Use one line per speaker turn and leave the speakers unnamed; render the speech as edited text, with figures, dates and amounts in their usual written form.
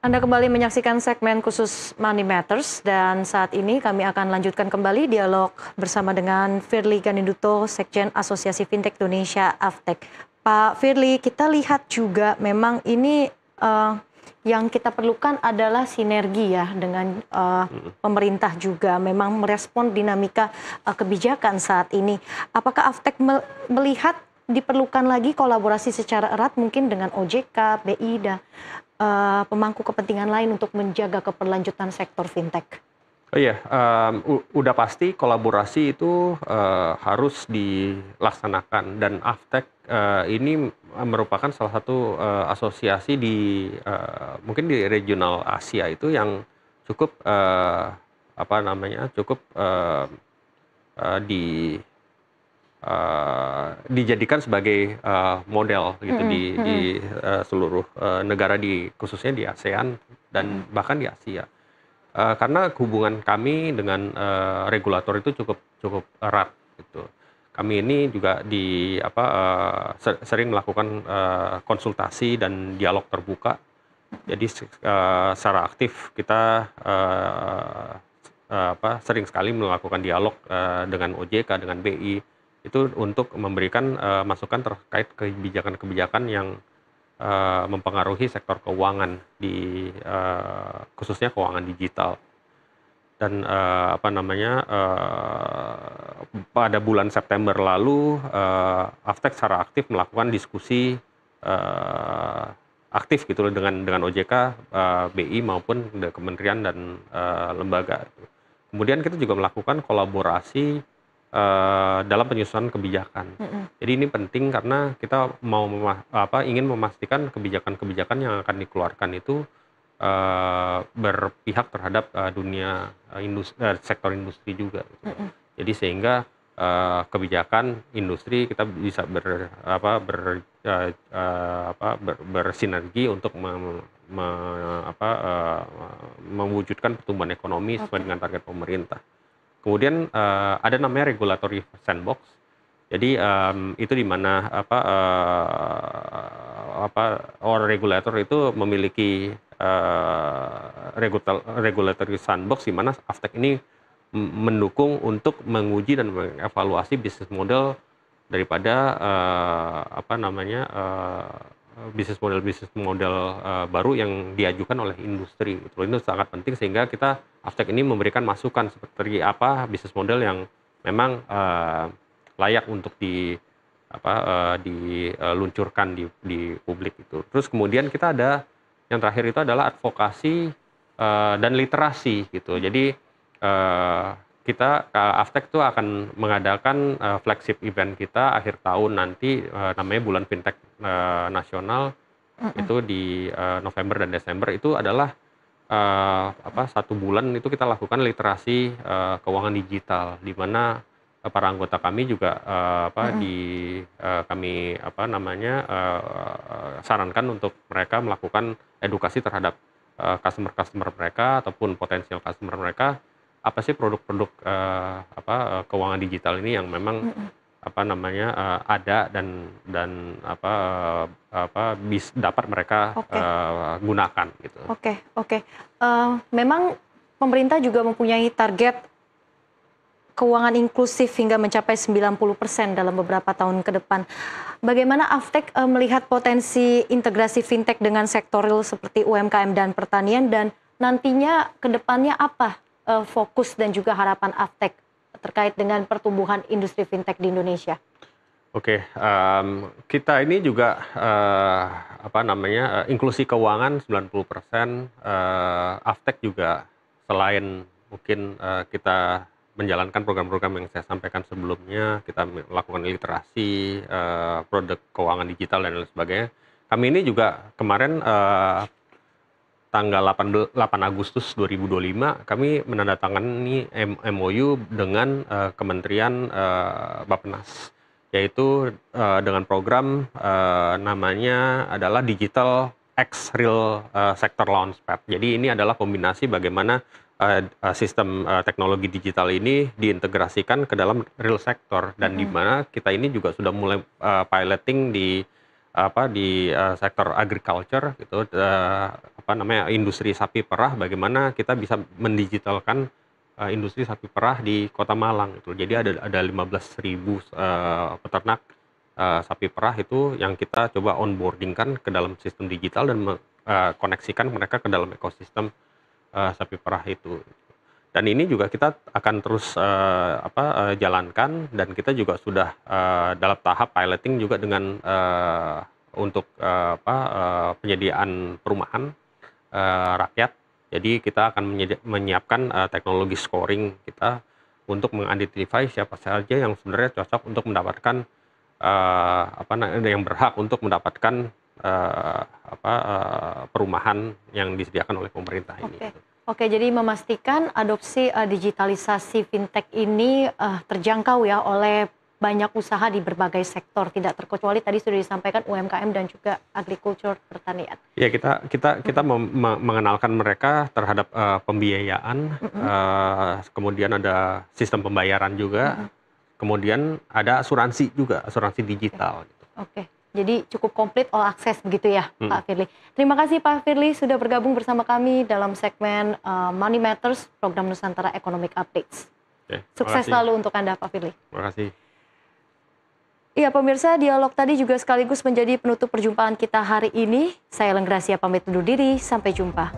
Anda kembali menyaksikan segmen khusus Money Matters dan saat ini kami akan lanjutkan kembali dialog bersama dengan Firly Ganinduto, Sekjen Asosiasi Fintech Indonesia (AFTEK). Pak Firly, kita lihat juga memang ini yang kita perlukan adalah sinergi ya dengan pemerintah juga memang merespon dinamika kebijakan saat ini. Apakah AFTEK melihat diperlukan lagi kolaborasi secara erat mungkin dengan OJK, BI, dan pemangku kepentingan lain untuk menjaga keberlanjutan sektor fintech?
Oh iya, udah pasti kolaborasi itu harus dilaksanakan dan AFTEK ini merupakan salah satu asosiasi di mungkin di regional Asia itu yang cukup cukup dijadikan sebagai model gitu di seluruh negara khususnya di ASEAN dan bahkan di Asia. Karena hubungan kami dengan regulator itu cukup erat gitu. Kami ini juga sering melakukan konsultasi dan dialog terbuka. Jadi secara aktif kita sering sekali melakukan dialog dengan OJK, dengan BI itu untuk memberikan masukan terkait kebijakan-kebijakan yang mempengaruhi sektor keuangan khususnya keuangan digital. Dan pada bulan September lalu AFTEK secara aktif melakukan diskusi aktif gitu dengan OJK, BI maupun kementerian dan lembaga. Kemudian kita juga melakukan kolaborasi dalam penyusunan kebijakan. Jadi ini penting karena kita ingin memastikan kebijakan-kebijakan yang akan dikeluarkan itu berpihak terhadap dunia sektor industri juga. Jadi sehingga kebijakan industri kita bisa bersinergi untuk mewujudkan pertumbuhan ekonomi sesuai dengan target pemerintah. Kemudian ada namanya regulatory sandbox. Jadi itu di mana regulator itu memiliki regulatory sandbox di mana AFTEK ini mendukung untuk menguji dan mengevaluasi bisnis model daripada bisnis model baru yang diajukan oleh industri. Itu sangat penting sehingga kita AFTEK ini memberikan masukan seperti apa bisnis model yang memang layak untuk diluncurkan di publik itu. Terus kemudian kita ada yang terakhir itu adalah advokasi dan literasi gitu. Jadi AFTEK itu akan mengadakan flagship event kita akhir tahun nanti namanya Bulan Fintech Nasional itu di November dan Desember. Itu adalah 1 bulan itu kita lakukan literasi keuangan digital di mana para anggota kami juga sarankan untuk mereka melakukan edukasi terhadap customer mereka ataupun potensial customer mereka, apa sih produk-produk keuangan digital ini yang memang ada dan dapat mereka gunakan gitu.
Oke. Memang pemerintah juga mempunyai target keuangan inklusif hingga mencapai 90% dalam beberapa tahun ke depan. Bagaimana AFTEK melihat potensi integrasi fintech dengan sektor real seperti UMKM dan pertanian, dan nantinya ke depannya apa fokus dan juga harapan AFTEK terkait dengan pertumbuhan industri fintech di Indonesia?
Oke, kita ini juga inklusi keuangan 90%, AFTEK juga selain mungkin kita menjalankan program-program yang saya sampaikan sebelumnya, kita melakukan literasi, produk keuangan digital dan lain sebagainya. Kami ini juga kemarin tanggal 8 Agustus 2025 kami menandatangani MOU dengan Kementerian Bappenas, yaitu dengan program namanya adalah Digital X Real Sector Launchpad. Jadi ini adalah kombinasi bagaimana sistem teknologi digital ini diintegrasikan ke dalam real sector dan di mana kita ini juga sudah mulai piloting di sektor agriculture gitu, industri sapi perah, bagaimana kita bisa mendigitalkan industri sapi perah di Kota Malang gitu. Jadi ada 15.000 peternak sapi perah itu yang kita coba onboarding kan ke dalam sistem digital dan koneksikan mereka ke dalam ekosistem sapi perah itu. Dan ini juga kita akan terus jalankan, dan kita juga sudah dalam tahap piloting juga dengan untuk penyediaan perumahan rakyat. Jadi kita akan menyiapkan teknologi scoring kita untuk mengidentify siapa saja yang sebenarnya cocok untuk mendapatkan yang berhak untuk mendapatkan perumahan yang disediakan oleh pemerintah ini.
Oke, jadi memastikan adopsi digitalisasi fintech ini terjangkau ya oleh banyak usaha di berbagai sektor, tidak terkecuali tadi sudah disampaikan UMKM dan juga agrikultur pertanian.
Ya, kita mengenalkan mereka terhadap pembiayaan, kemudian ada sistem pembayaran juga, kemudian ada asuransi juga, asuransi digital.
Oke. Jadi cukup komplit all access begitu ya, Pak Firly. Terima kasih Pak Firly sudah bergabung bersama kami dalam segmen Money Matters, program Nusantara Economic Updates. Sukses selalu untuk Anda, Pak Firly.
Terima kasih.
Iya pemirsa, dialog tadi juga sekaligus menjadi penutup perjumpaan kita hari ini. Saya Lenggrasia pamit undur diri, sampai jumpa.